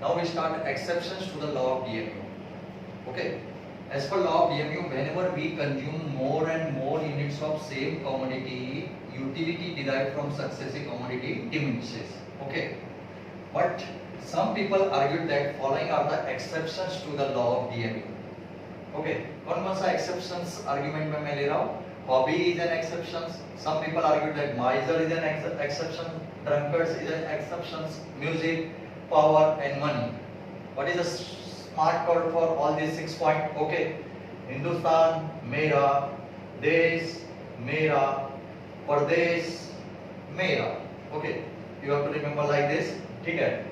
Now we start exceptions to the law of DMU. Okay. As per law of DMU, whenever we consume more and more units of same commodity, utility derived from successive commodity diminishes. Okay. But some people argued that following are the exceptions to the law of DMU. Okay. कौन कौन सा exceptions argument में मैं ले रहा हूँ? Hobby is an exception. Some people argued that miser is an exception. Drunkards is an exception. Music, power, and money. What is the smart code for all these 6 points? Okay. Hindustan, Mera, Desh, Mera, Pradesh, Mera. Okay. You have to remember like this. ठीक है.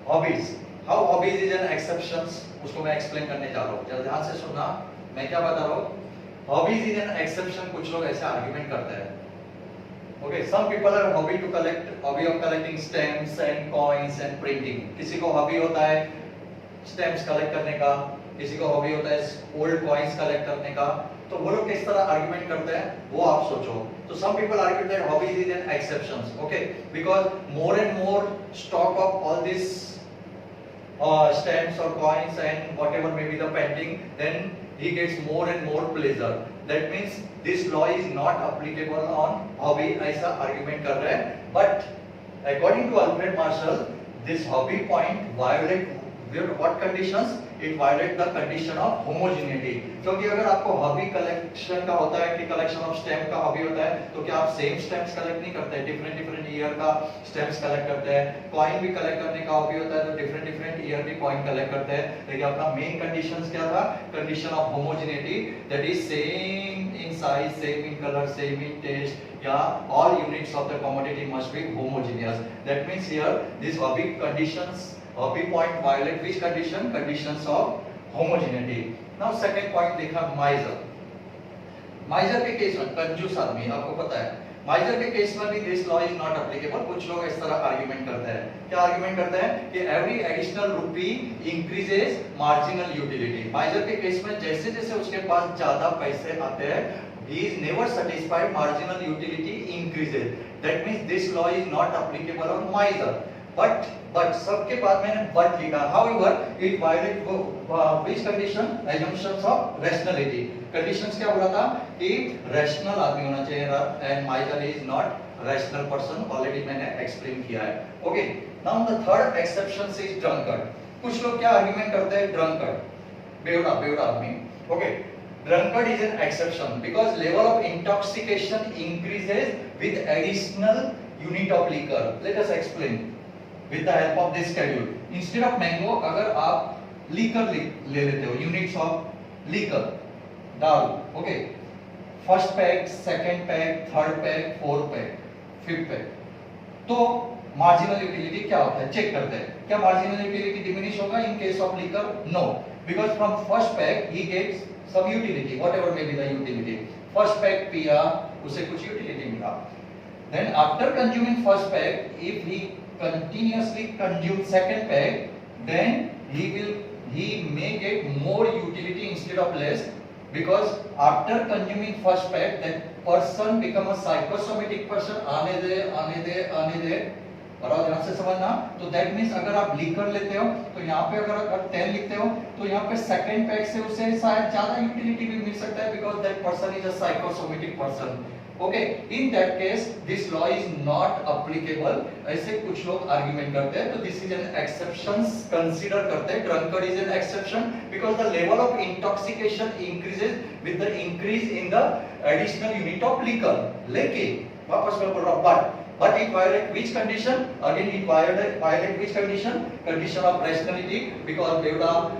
Hobbies. How hobbies is an exception? उसको मैं explain करने जा रहा हूँ. जरा ध्यान से सुनना. मैं क्या बता रहा हूँ? Hobbies is an exception. कुछ लोग ऐसे argument करते हैं. Okay, some people are hobby of collecting stamps and coins and printing. किसी को hobby होता है stamps collect करने का, किसी को hobby होता है old coins collect करने का. तो वो लोग किस तरह argument करते हैं वो आप सोचो. So some people argue that hobbies is an exception. Okay, because more and more stock of all these stamps or coins and whatever may be the painting, then he gets more and more pleasure. That means this law is not applicable on hobby. ऐसा argument कर रहे हैं. But according to Alfred Marshall, this hobby point violate what conditions? It violate the condition of homogeneity. क्योंकि अगर आपको hobby collection का होता है कि collection of stamp का hobby होता है, तो क्या आप same stamps collect नहीं करते हैं? different year का stamps collect करते हैं. Coin भी collect करने का hobby होता है, तो different year भी coin collect करते हैं. लेकिन अपना main conditions क्या था? Condition of homogeneity, that is same in size, same in color, same in taste. Yeah, all units of the commodity must be homogeneous. That means here these hobby conditions. Hobby point violate which condition? Conditions of homogeneity. Now second point देखा miser. Miser के case में कंजूस आदमी आपको पता है. Miser के case में भी this law is not applicable. कुछ लोग इस तरह argument करते हैं. क्या argument करते हैं कि every additional rupee increases marginal utility. Miser के केस में जैसे जैसे उसके पास ज्यादा पैसे आते हैं, he is never satisfied. Marginal utility increases. That means this law is not applicable on miser. But सबके बाद मैंने but लिखा. However, it violate which condition? Assumptions of rationality. Conditions क्या बोला था कि rational आदमी होना चाहिए and miser is not rational person. Already मैंने explain किया है. Okay. Now the third exception is drunkard. कुछ लोग क्या argument करते हैं drunkard? बेवड़ा आदमी. Okay. Drunkard is an exception because level of intoxication increases with additional unit of liquor. Let us explain. With the help of this schedule, instead of mango, अगर आप liquor ले लेते हो, units of liquor, दारू, okay, first pack, second pack, third pack, fourth pack, fifth pack, तो marginal utility क्या होता है? चेक करते हैं. क्या marginal utility diminish होगा in case of liquor? No, because from first pack he gets some utility, whatever may be the utility. First pack पिया, उसे कुछ utility मिला. Then after consuming first pack, if he continuously consume second pack, then he may get more utility instead of less, because after consuming first pack that person become a psychosomatic person. आने दे और ध्यान से समझना. तो that means अगर आप liquor लेते हो तो यहाँ पे अगर आप 10 लिखते हो तो यहाँ पे second pack से उसे शायद ज्यादा utility भी मिल सकता है, because that person is a psychosomatic person. Okay, in that case this law is not applicable. ऐसे कुछ लोग argument करते हैं. तो this is an exception consider करते हैं. Drunkard is an exception because the level of intoxication increases with the increase in the additional unit of liquor. लेकिन वापस मैं बोल रहा हूँ but it violate which condition? Again it violate which condition? Condition of rationality, because Devda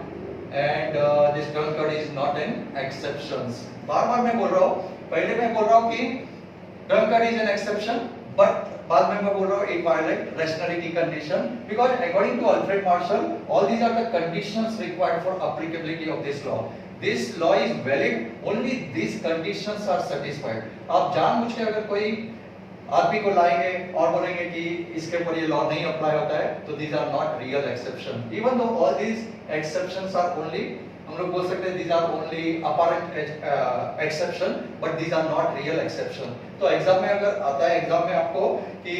and this drunkard is not an exception. बार मैं बोल रहा हूँ. पहले मैं बोल रहा हूँ कि drunkard is an exception, but बाद में मैं बोल रहा हूँ it violate rationality condition, because according to Alfred Marshall, all these are the conditions required for applicability of this law. This law is valid only these conditions are satisfied. आप जानबूझ के अगर कोई आदमी को लाएंगे और बोलेंगे कि इसके ऊपर ये लॉ नहीं अप्लाई होता है, तो these are not real exception. Even though all these exceptions are only, हम लोग बोल सकते हैं these are only apparent exception, but these are not real exception. तो एग्जाम में अगर आता है एग्जाम में आपको कि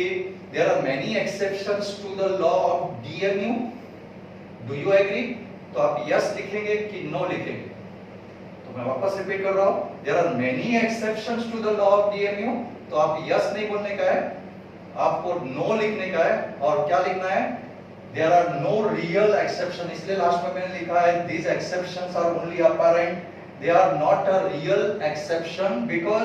there are many exceptions to the law of DMU, do you agree? तो आप यस लिखेंगे कि नो लिखेंगे? तो मैं वापस रिपीट कर रहा हूं, there are many exceptions to the law of DMU. तो आप यस नहीं बोलने का है, आपको नो लिखने का है। और क्या लिखना है? There are no real exception. इसलिए लास्ट में मैंने लिखा है these exceptions are only apparent, they are not a real exception, because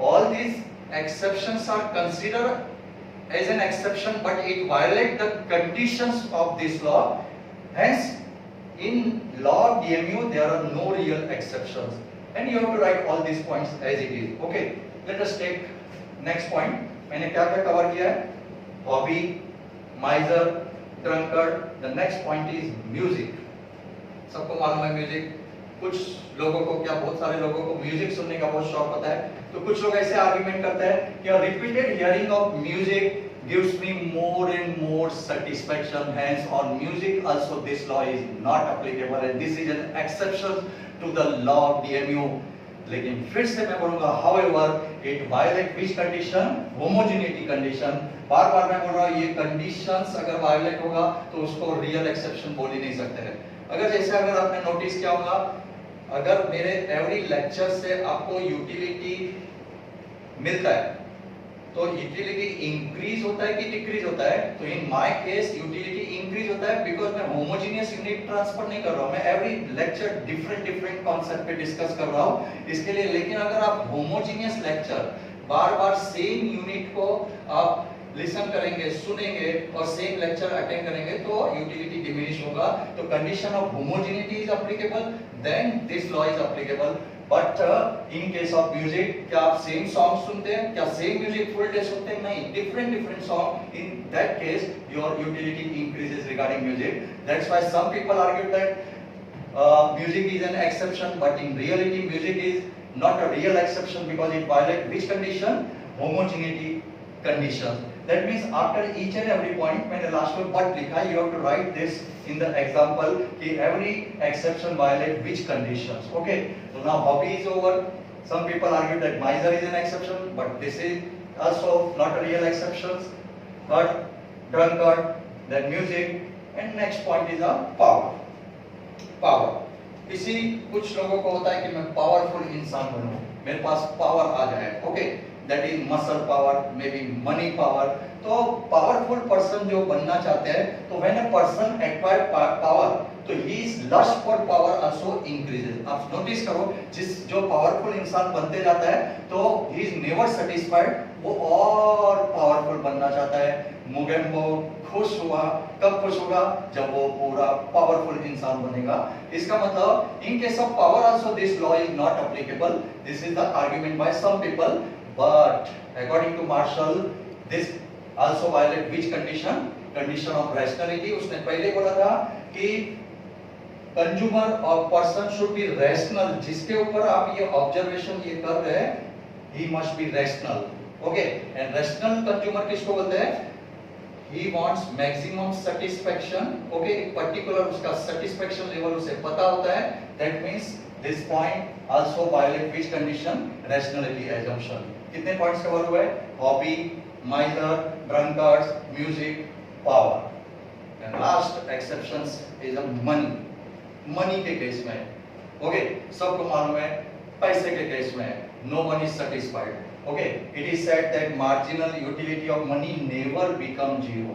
all these exceptions are considered as an exception, but it violates the conditions of this law. Hence, in law of DMU, there are no real exceptions, and you have to write all these points as it is. Okay, let us take next point. मैंने क्या क्या cover किया है? Hobby, miser, drunkard. The next point is music. सबको मालूम है music. कुछ लोगों को, क्या बहुत सारे लोगों को म्यूजिक सुनने का बहुत शौक होता है। तो कुछ लोग ऐसे आर्गुमेंट करते हैं कि repeated hearing of music gives me more and more satisfaction, hence on music also this law is not applicable and this is an exception to the law of DMU. लेकिन फिर से मैं बोलूंगा however it violate which condition? homogeneity condition। बार बार मैं बोल रहा हूँ ये conditions अगर violate होगा तो उसको real exception बोल ही नहीं सकते हैं। अगर जैसे अगर आपने नोटिस किया होगा, अगर मेरे एवरी लेक्चर से आपको यूटिलिटी मिलता है तो यूटिलिटी इंक्रीज होता है कि डिक्रीज होता है? तो in my case utility increase होता है, बिकॉज मैं होमोजेनियस यूनिट ट्रांसफर नहीं कर रहा हूं, मैं एवरी लेक्चर डिफरेंट कॉन्सेप्ट पे डिस्कस कर रहा हूं इसके लिए। लेकिन अगर आप होमोजेनियस लेक्चर बार बार सेम यूनिट को आप लिसन करेंगे, सुनेंगे और सेम लेक्चर अटेंड करेंगे तो यूटिलिटी डिमिनिश होगा। तो condition of homogeneity is applicable, then this law is applicable. But in case of music, क्या आप सेम सॉन्ग सुनते हैं? क्या सेम म्यूजिक फुल डे सुनते हैं? नहीं, different song. In that case your utility increases regarding music. That's why some people argue that music is an exception, but in reality music is not a real exception because it violates which condition? Homogeneity condition. That means after each and every point मैंने last में but लिखा है, you have to write this in the example कि every exception violate which conditions. Okay, so now hobby is over. Some people argue that miser is an exception, but this is also not a real exception. But drunkard, then music, and next point is a power. Power. किसी कुछ लोगों को होता है कि मैं powerful इंसान बनूं, मेरे पास पावर आ जाए। Okay, that is muscle power, may be money power. तो पावरफुल पर्सन जो बनना चाहते हैं, तो when a person acquire power तो his lust for power also increases. आप नोटिस करो, जो पावरफुल इंसान बनते जाता है तो ही इज नेवर सेटिस्फाइड, वो और पावरफुल बनना चाहता है। मुगेम्बो खुश हुआ, कब खुश होगा? जब वो पूरा पावरफुल इंसान बनेगा। इसका मतलब in case of power also this law is not applicable. This is the argument by some people, but according to Marshall this also violate which condition? Condition of rationality. उसने पहले बोला था कि कंज्यूमर और पर्सन शुड बी रैशनल, जिसके ऊपर आप ये ऑब्जर्वेशन ये कर रहे हैं, he must be rational. Okay, and rational consumer किसको बोलते हैं? He wants maximum satisfaction. Okay, एक particular उसका satisfaction level उसे पता होता है। That means this point also violate which condition? Rationality assumption. कितने points cover हुए? Hobby, miser, drunkards, music, power. And last exceptions is a money. Money के case में, okay, सबको मालूम है, पैसे के केस में no one is satisfied. Okay, it is said that marginal utility of money never become zero.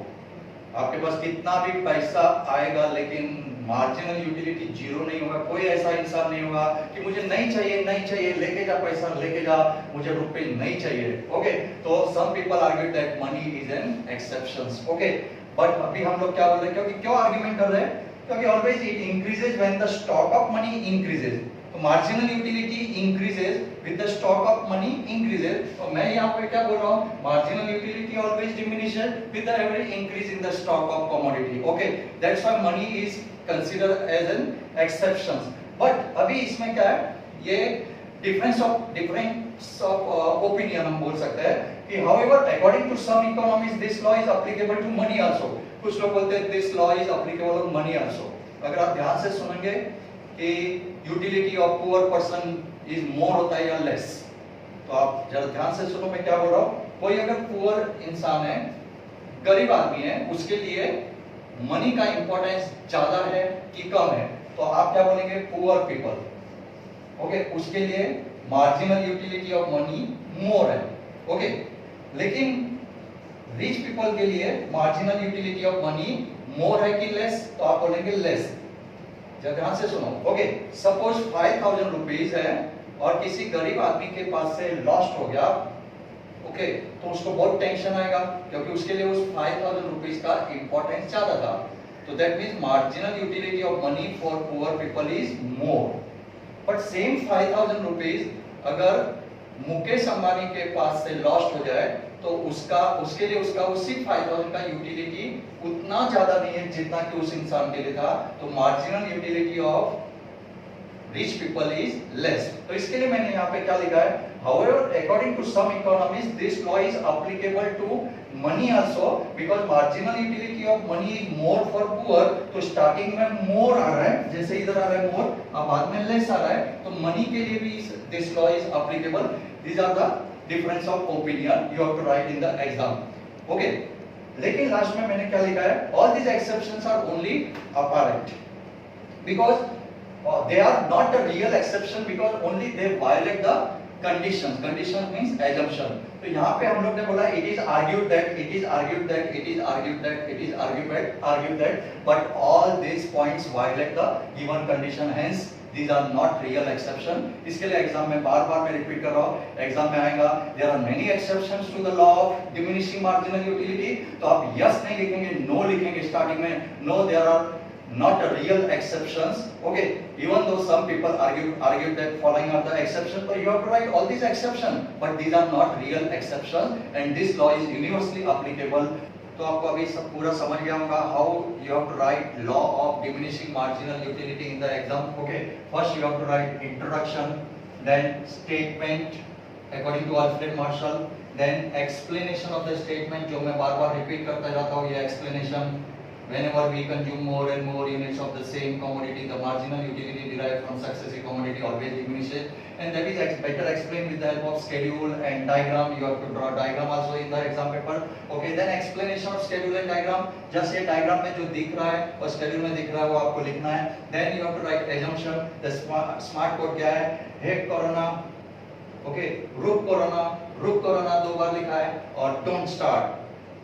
आपके पास कितना भी पैसा आएगा लेकिन मार्जिनल यूटिलिटी जीरो नहीं होगा। कोई ऐसा इंसान नहीं होगा कि मुझे नहीं चाहिए, लेके जा पैसा, लेके जा, मुझे रुपए नहीं चाहिए। ओके, तो some people argue that money is an exceptions. Okay, but अभी हम लोग क्या बोल रहे हैं? क्यों आर्ग्यूमेंट कर रहे हैं? क्योंकि always it increases when the stock of money increases. तो marginal utility increases with the stock of money increases. तो मैं यहाँ पे क्या बोल रहा हूँ? Marginal utility always diminishes with the every increase in the stock of commodity. Okay, that's why money is considered as an exception. But अभी इसमें क्या है? ये डिफरेंस ऑफ ओपिनियन हम बोल सकते हैं कि however according to some economist this law is applicable to money also. कुछ लोग बोलते हैं this law is applicable to money also. अगर आप ध्यान से सुनेंगे कि utility of poor person is more होता है या लेस, तो आप जरा ध्यान से सुनो मैं क्या बोल रहा हूँ। कोई अगर पुअर इंसान है, गरीब आदमी है, उसके लिए मनी का इंपॉर्टेंस ज्यादा है कि कम है, तो आप क्या बोलेंगे, पुअर पीपल। ओके, उसके लिए मार्जिनल यूटिलिटी ऑफ मनी मोर है। ओके, लेकिन रिच पीपल के लिए मार्जिनल यूटिलिटी ऑफ मनी मोर है कि लेस, तो आप बोलेंगे लेस। जरा ध्यान से सुनो। ओके, सपोज 5000 रुपीज है और किसी गरीब आदमी के पास से लॉस्ट हो गया, ओके, तो उसको बहुत टेंशन आएगा क्योंकि उसके लिए उस 5000 रुपीज का इंपॉर्टेंस ज्यादा था। तो that means marginal utility of money for poor people is more. But same 5000 rupees अगर मुकेश अंबानी के पास से लॉस्ट हो जाए तो उसके लिए उसका उसी 5000 का यूटिलिटी उतना ज्यादा नहीं है जितना कि उस इंसान के लिए था। तो marginal utility of rich people is less. तो इसके लिए मैंने यहाँ पे क्या लिखा है, however according to some economists this law is applicable to money also because marginal utility of money is more for poor। तो स्टार्टिंग में मोर आ रहा है, जैसे इधर आ रहा है मोर, अब बाद में लेस आ रहा है, तो मनी के लिए भी this law is applicable। These are the difference of opinion you have to write in the exam। okay, लेकिन लास्ट में मैंने क्या लिखा है, all these exceptions are only apparent because they are not a real exception because only they violate the conditions। condition means assumption। तो यहाँ पे हम लोग ने बोला it is argued that, it is argued that, it is argued that, it is argued that, but all these points violate the given condition, hence these are not real exception। इसके लिए exam में बार-बार मैं repeat कर रहा हूँ, exam में आएगा there are many exceptions to the law of diminishing marginal utility। तो आप yes नहीं लिखेंगे, no लिखेंगे स्टार्टिंग में, no there are not a real exceptions। okay, even though some people argued that following are the exceptions, but you have to write all these exceptions, but these are not real exceptions and this law is universally applicable। तो आपको अभी सब पूरा समझ गया होगा how you have to write law of diminishing marginal utility in the exam। okay, first you have to write introduction, then statement according to Alfred Marshall, then explanation of the statement जो मैं बार-बार repeat करता जाता हूँ, ये explanation। Whenever we consume more and more units of the same commodity, the marginal utility derived from successive commodity always diminishes, and that is better explained with the help of schedule and diagram। You have to draw diagram also in the exam paper। okay, then explanation of schedule and diagram, just ये diagram में जो दिख रहा है और schedule में दिख रहा है वो आपको लिखना है। then you have to write assumption, the smart code क्या है, hate corona, okay, रुक कोरोना 2 बार लिखा है, और don't start,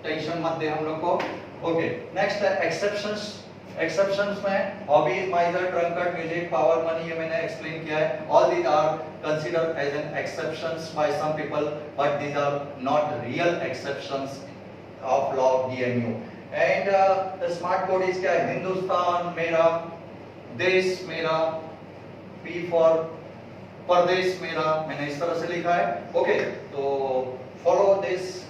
टेंशन मत दे हम लोग को। ओके, नेक्स्ट है एक्सेप्शंस में hobbies, miser, drunkard, music, power, money, ये मैंने एक्सप्लेन किया है। All these are considered as an exceptions by some people, but these are not real exceptions of law of DMU. And the smart code is क्या है, हिंदुस्तान मेरा, देश मेरा, P for परदेश मेरा, मैंने इस तरह से लिखा है। ओके, तो follow this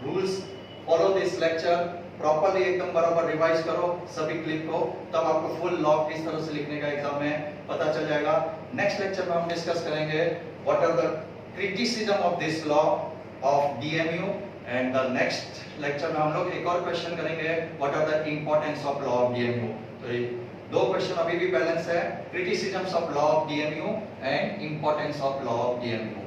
rules, follow this lecture properly, एकदम बराबर रिवाइज करो सभी क्लिप को, तब आपको फुल लॉ किस तरह से लिखने का एग्जाम में पता चल जाएगा। नेक्स्ट लेक्चर में हम डिस्कस करेंगे what are the criticism of this law of DMU, and the next lecture में हम लोग एक और क्वेश्चन करेंगे what are the importance of law of DMU. तो ये 2 क्वेश्चन अभी भी बैलेंस है, criticisms of law of DMU and importance of law of DMU.